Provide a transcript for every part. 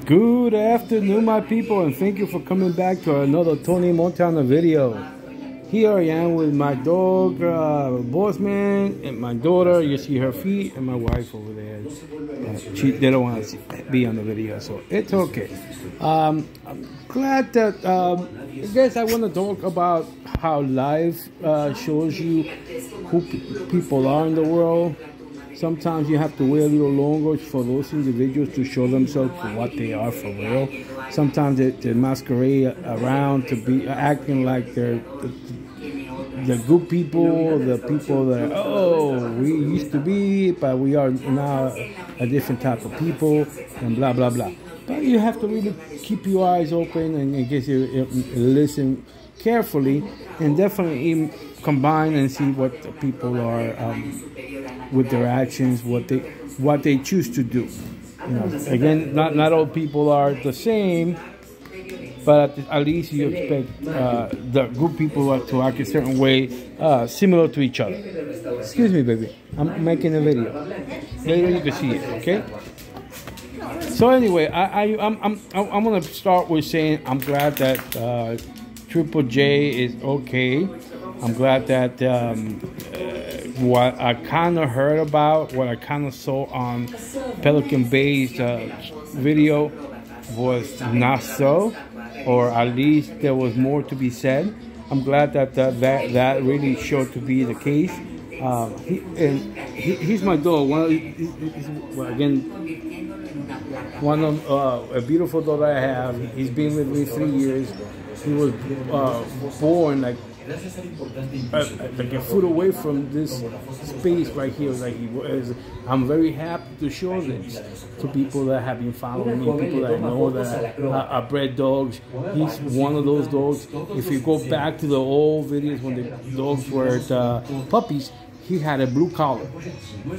Good afternoon, my people, and thank you for coming back to another Tony Montana video. Here I am with my dog, Bossman, and my daughter. You see her feet, and my wife over there. They don't want to be on the video, so it's okay. I'm glad that, I guess I want to talk about how life shows you who people are in the world. Sometimes you have to wait a little longer for those individuals to show themselves for what they are for real. Sometimes they masquerade around to be acting like they're the good people, the people that, oh, we used to be, but we are now a different type of people, and blah, blah, blah. But you have to really keep your eyes open and I guess you listen carefully and definitely combine and see what the people are with their actions, what they choose to do. You know, again, not all people are the same, but at least you expect the good people to act a certain way, similar to each other. Excuse me, baby. I'm making a video. Later you can see it. Okay. So anyway, I'm gonna start with saying I'm glad that Triple J is okay. I'm glad that what I kind of heard about, what I kind of saw on Pelican Bay's video was not so, or at least there was more to be said. I'm glad that that really showed to be the case. He's my dog. One of a beautiful dog I have. He's been with me 3 years. He was born like a foot away from this space right here, like he was. I'm very happy to show this to people that have been following me, people that know that are bred dogs. He's one of those dogs. If you go back to the old videos when the dogs were puppies, he had a blue collar.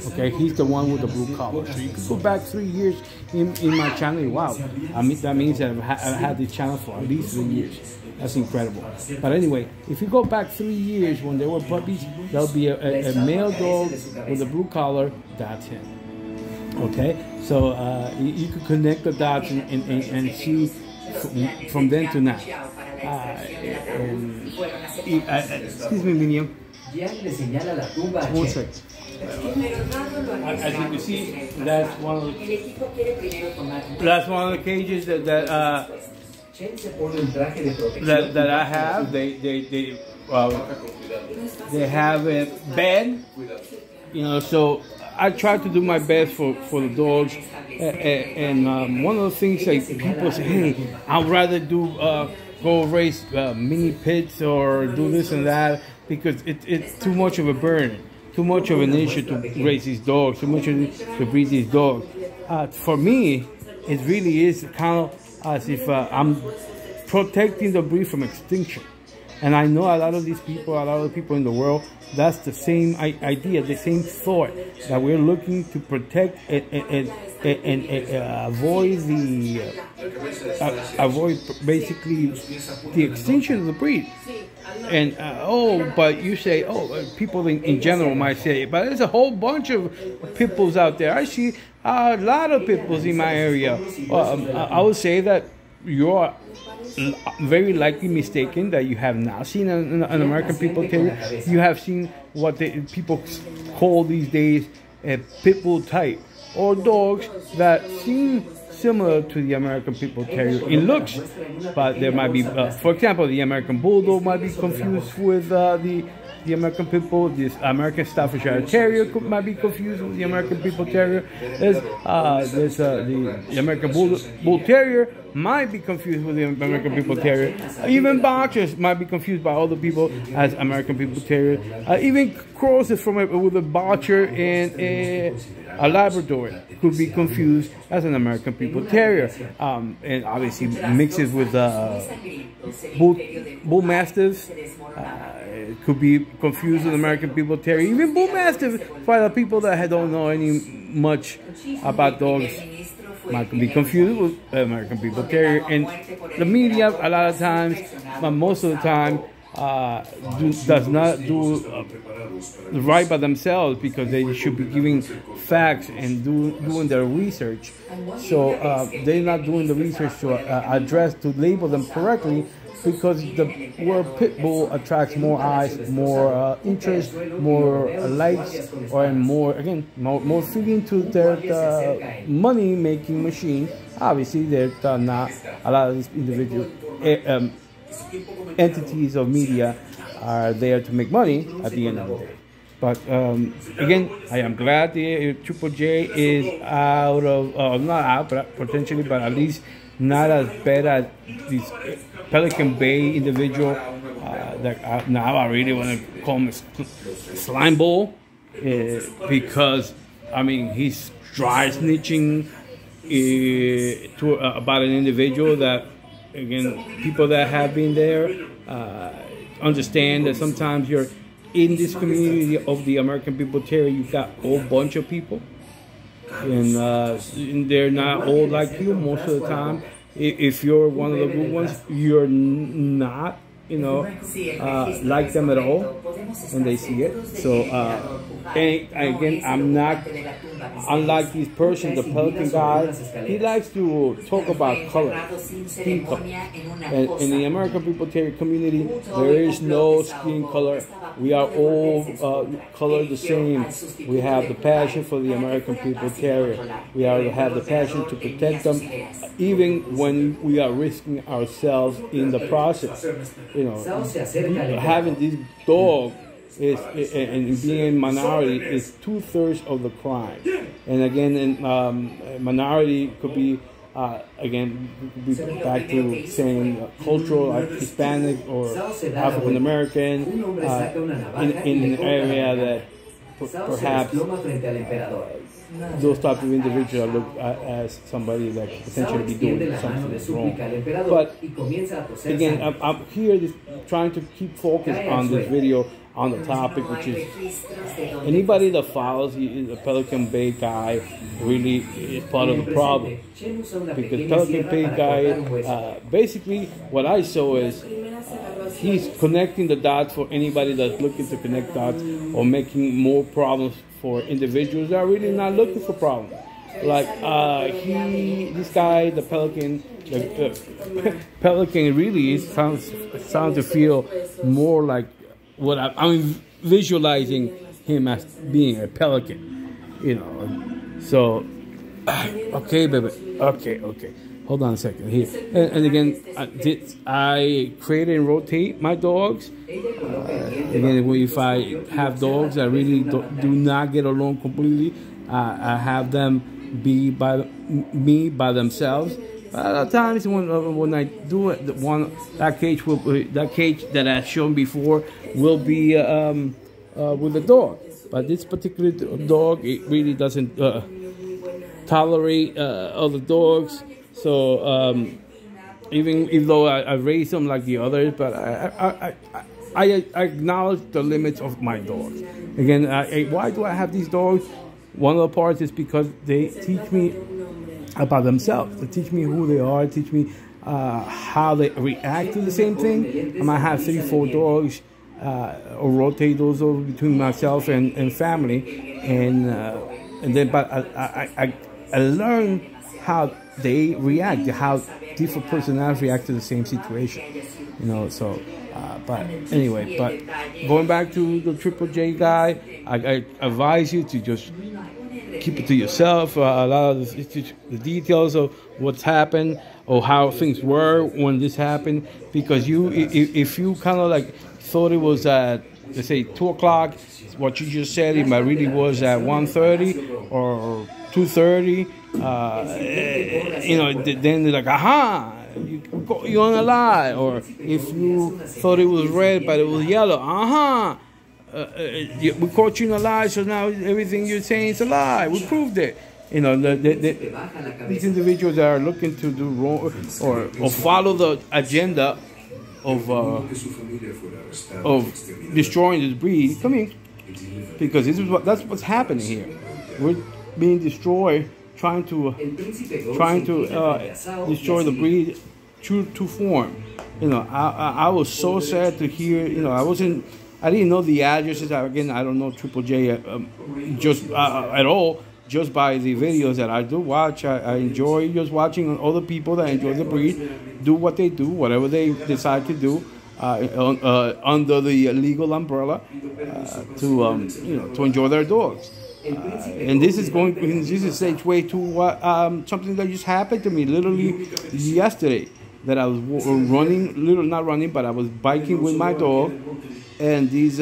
Okay, he's the one with the blue collar. So you can go back 3 years in my channel. Wow, I mean, that means that I've had this channel for at least 3 years. That's incredible. But anyway, if you go back 3 years when they were puppies, there'll be a male dog with a blue collar. That's him. Okay, so you can connect the dots and see from then to now. Excuse me, Minion. 1 second. As you can see, that's one of the cages that I have. They have a bed, you know. So I try to do my best for the dogs. And one of the things like people say, hey, I'd rather do go raise mini pits or do this and that because it's too much of a burden, too much of an issue to raise these dogs, too much to breed these dogs. For me, it really is kind of as if I'm protecting the breed from extinction. And I know a lot of these people, a lot of people in the world, that's the same idea, the same thought, that we're looking to protect and avoid basically the extinction of the breed. And but you say, people in general might say, but there's a whole bunch of pit bulls out there. I see a lot of pit bulls in my area. I would say that you're very likely mistaken, that you have not seen an American People Terrier. You have seen what people call these days a pit bull type, or dogs that seem similar to the American People Terrier in looks, but there might be, for example, the American Bulldog might be confused with the American Pit Bull. This American Staffordshire Terrier might be confused with the American People Terrier. There's the American Bull Terrier might be confused with the American People Terrier. Even boxers might be confused by other people as American People Terrier. Even crosses with a boxer and a Labrador could be confused as an American People Terrier. And obviously mixes with Bull Mastiffs. Could be confused with American People Terrier. Even Bull Mastiff, for the people that don't know any much about dogs, might be confused with American People Terrier. And the media, a lot of times, but most of the time, does not do right by themselves, because they should be giving facts and doing their research. So they're not doing the research to label them correctly, because the word pit bull attracts more eyes, more interest, more likes, or more feeding to their money making machine. Obviously, there's not a lot of these individual entities of media are there to make money at the end of the day. But again, I am glad the Triple J is out of, not out, but potentially, but at least not as bad as this Pelican Bay individual that now I really want to call him a slime ball, because I mean he's dry snitching about an individual that, again, people that have been there understand that sometimes you're in this community of the American People Terrier, you got a whole bunch of people, and they're not all like you most of the time. If you're one of the good ones, you're not, like them at all, and they see it. So, and again, I'm not, unlike this person, the Pelican guy, he likes to talk about color, skin color. And in the American People Terrier community, there is no skin color. We are all colored the same. We have the passion for the American People Terrier. We have the passion to protect them, even when we are risking ourselves in the process. Having this dog and being minority is 2/3 of the crime. And again, minority could be again, we could be back to saying cultural, like Hispanic or African American, in an area that perhaps those type of individuals are looked at as somebody that could potentially be doing something that's wrong. But again, I'm here trying to keep focus on this video, on the topic, which is anybody that follows the Pelican Bay guy really is part of the problem. Because Pelican Bay guy, basically what I saw is he's connecting the dots for anybody that's looking to connect dots, or making more problems for individuals that are really not looking for problems. Like this guy, the Pelican, Pelican really sounds to feel more like what I'm visualizing him as being a pelican, So, okay, baby, okay. Hold on a second here. And again, I create and rotate my dogs. Again, if I have dogs that really do not get along completely, I have them be by themselves. At times when I do it, that cage that I shown before will be with the dog. But this particular dog, it really doesn't tolerate other dogs. So even though I raise them like the others, but I acknowledge the limits of my dogs. Again, why do I have these dogs? One of the parts is because they teach me about themselves. They teach me who they are, teach me how they react to the same thing. I might have 3-4 dogs, or rotate those over between myself and family, and then but I learn how they react, how different personalities react to the same situation, So, but anyway, but going back to the Triple J guy, I advise you to just keep it to yourself. A lot of the details of what's happened or how things were when this happened, because if you kind of like thought it was at, let's say, 2 o'clock, what you just said, it really was at 1:30 or 2:30. Then they're like, aha, you're on a lie. Or if you thought it was red but it was yellow, aha. We caught you in a lie, so now everything you're saying is a lie. We proved it. These individuals that are looking to do wrong or follow the agenda of destroying this breed, come in, because that's what's happening here. We're being destroyed, trying to destroy the breed true to form. I was so sad to hear. I didn't know the addresses. Again, I don't know Triple J just at all. Just by the videos that I do watch, I enjoy just watching other people that enjoy the breed do what they do, whatever they decide to do under the legal umbrella to enjoy their dogs. And this is way to what something that just happened to me literally yesterday. That I was not running, but I was biking with my dog, and these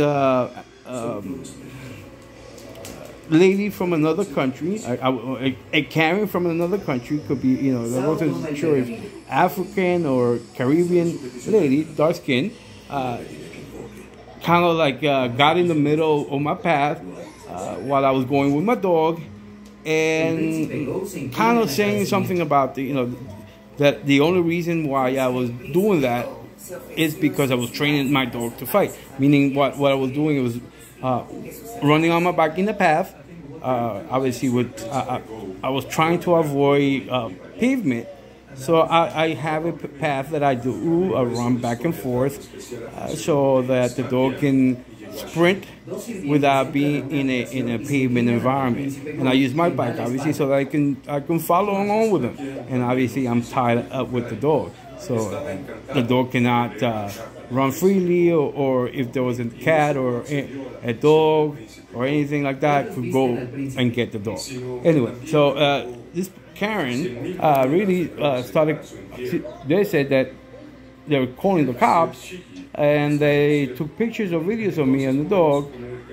lady from another country, a Karen from another country, could be, I wasn't sure if African or Caribbean lady, dark skin, kind of like got in the middle of my path while I was going with my dog, and kind of saying something about that the only reason why I was doing that is because I was training my dog to fight. Meaning what I was doing was running on my back in the path. Obviously, I was trying to avoid pavement. So I have a path that I do run back and forth so that the dog can sprint without being in a pavement environment. And I use my bike obviously so that I can follow along with him. And obviously I'm tied up with the dog, so the dog cannot run freely, or if there was a cat or a dog or anything like that, could go and get the dog. Anyway, so this Karen really started. They said that they were calling the cops, and they took pictures or videos of me and the dog,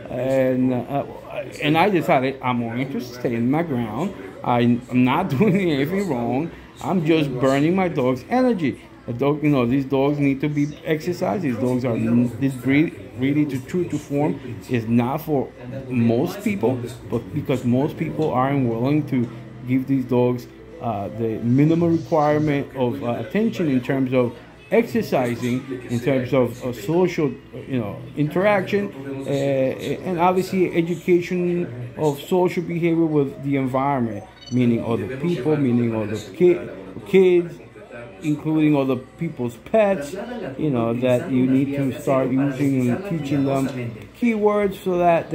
and I decided I'm going to stay in my ground. I'm not doing anything wrong. I'm just burning my dog's energy. A dog, these dogs need to be exercised. These dogs are, this breed, really true to form, is not for most people, but because most people aren't willing to give these dogs the minimum requirement of attention in terms of exercising, in terms of social, interaction, and obviously education of social behavior with the environment, meaning other people, meaning other kids, including other people's pets, that you need to start using and teaching them keywords so that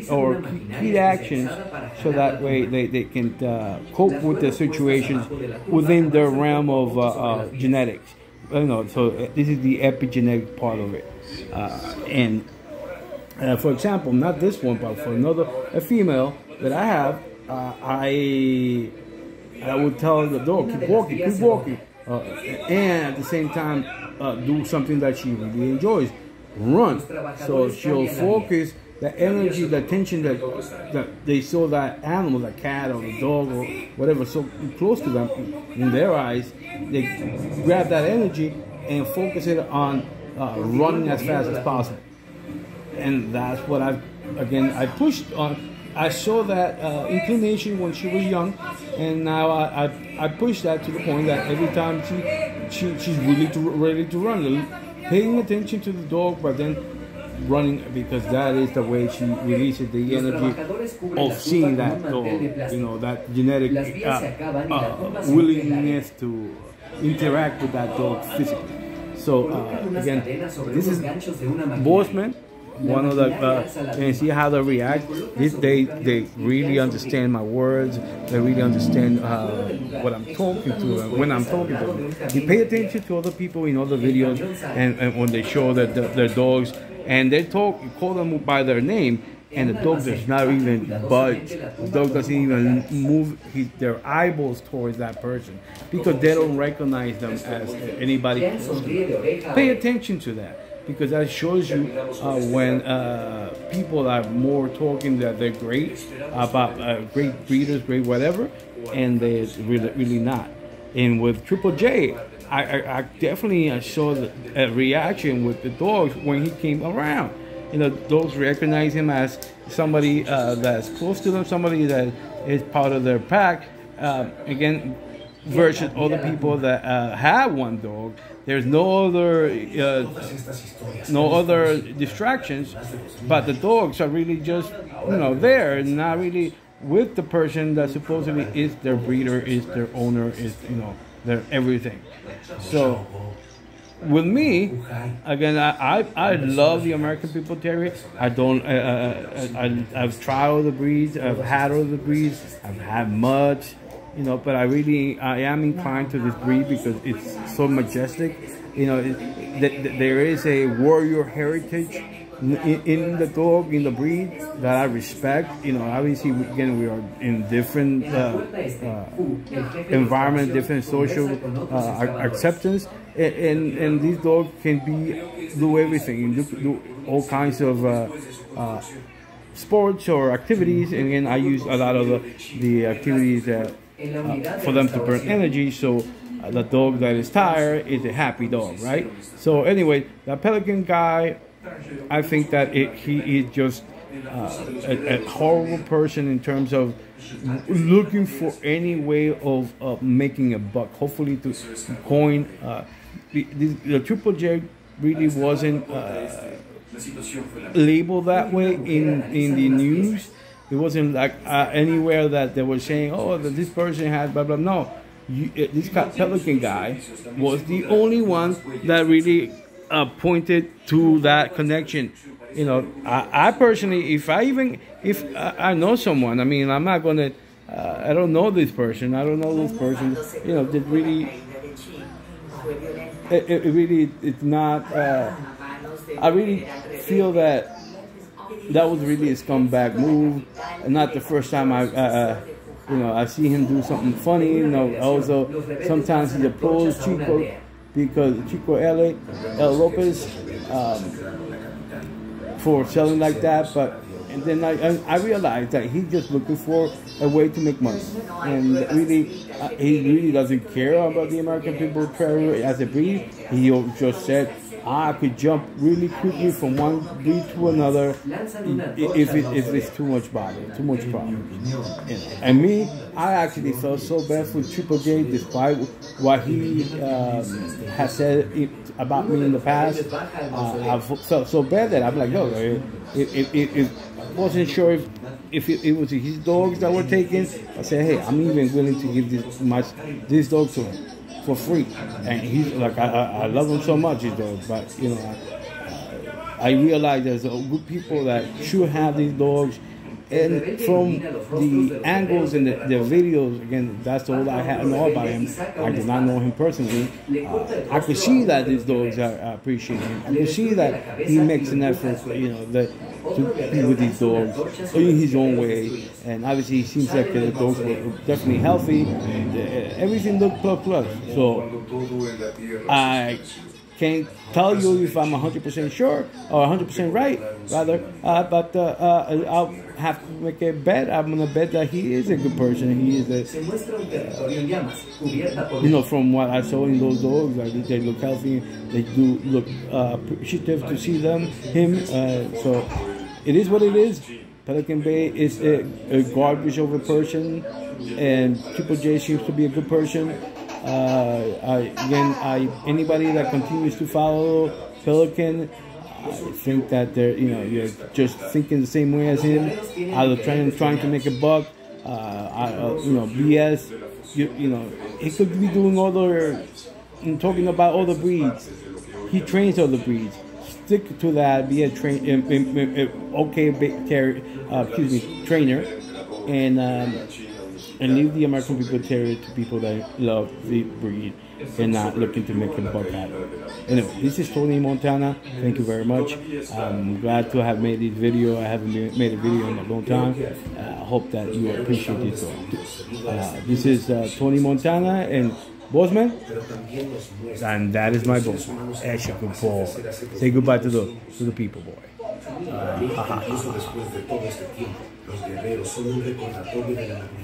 or key actions, so that way they can cope with the situations within their realm of genetics. So this is the epigenetic part of it. And for example, not this one, but for a female that I have, I would tell the dog, keep walking. And at the same time do something that she really enjoys, run. So she'll focus the energy, the attention that they saw that animal, the cat or the dog or whatever, so close to them in their eyes, they grab that energy and focus it on running as fast as possible. And that's what I pushed on. I saw that inclination when she was young, and now I push that to the point that every time she's really ready to run, paying attention to the dog, but then running, because that is the way she releases the energy of seeing that dog, that genetic willingness to interact with that dog physically. So again, this is Bossman. One of the and see how they react. They really understand my words. They really understand what I'm talking to them when I'm talking to them. You pay attention to other people in other videos, and when they show that their dogs, and they call them by their name, and the dog does not even budge. The dog doesn't even move their eyeballs towards that person because they don't recognize them as anybody else. Pay attention to that, because that shows you when people are more talking that they're great, about great breeders, great whatever, and they're really not. And with Triple J, I definitely saw a reaction with the dogs when he came around. Dogs recognize him as somebody that's close to them, somebody that is part of their pack. Again, versus other people that have one dog. There's no other distractions, but the dogs are really just there, not really with the person that supposedly is their breeder, is their owner, is their everything. So with me, again, I love the American People Terrier. I don't. I've tried all the breeds. I've had all the breeds. I've had much, but I am inclined to this breed because it's so majestic. There is a warrior heritage in the dog, in the breed, that I respect. Obviously, again, we are in different environment, different social acceptance, and these dogs can do everything, do all kinds of sports or activities. And again, I use a lot of the activities for them to burn energy. So the dog that is tired is a happy dog, right? So anyway, the Pelican guy, I think that he is just a horrible person in terms of looking for any way of making a buck. Hopefully to coin. The Triple J really wasn't labeled that way in the news. It wasn't like anywhere that they were saying, oh, that this person had blah blah. No, this Pelican guy was the only one that really pointed to that connection. I personally, if I know someone, I mean, I'm not gonna. I don't know this person. I don't know this person. That really. It really, it's not. I really feel that was really a scumbag move, and not the first time I see him do something funny. Also sometimes he applauds Chico, because Chico L. Lopez for selling like that, and then I realized that he's just looking for a way to make money, and really he really doesn't care about the American People Terrier as a breed. He just said, I could jump really quickly from one breed to another if it's too much bother, too much problem. And me, I actually felt so bad for Triple J, despite what he has said about me in the past. I felt so bad that I'm like, no, I wasn't sure if it was his dogs that were taken. I said, hey, I'm even willing to give this dog to him for free. And he's like, I love him so much, his dog. But I realize there's good people that should have these dogs. And from the angles and the videos, again, that's all I know about him. I did not know him personally. I could see that these dogs appreciate him. I could see that he makes an effort, to be with these dogs in his own way. And obviously, it seems like the dogs were definitely healthy. Everything looked plus. So I can't tell you if I'm 100% sure or 100% right, rather, but I'll have to make a bet. I'm gonna bet that he is a good person. He is from what I saw in those dogs, they look healthy. They do look appreciative to see him. So it is what it is. Pelican Bay is a garbage of a person, and Triple J seems to be a good person. Anybody that continues to follow Pelican, I think that you're just thinking the same way as him, either trying to make a buck, BS. He could be doing talking about other breeds. He trains other breeds. Stick to that. Be a trainer, and leave the American People Terrier to people that love the breed and not looking to make a buck at it. Anyway, this is Tony Montana. Thank you very much. I'm glad to have made this video. I haven't made a video in a long time. I hope that you appreciate this. This is Tony Montana and Bossman, and that is my Bossman. That's a good boy. Say goodbye to the people, boy.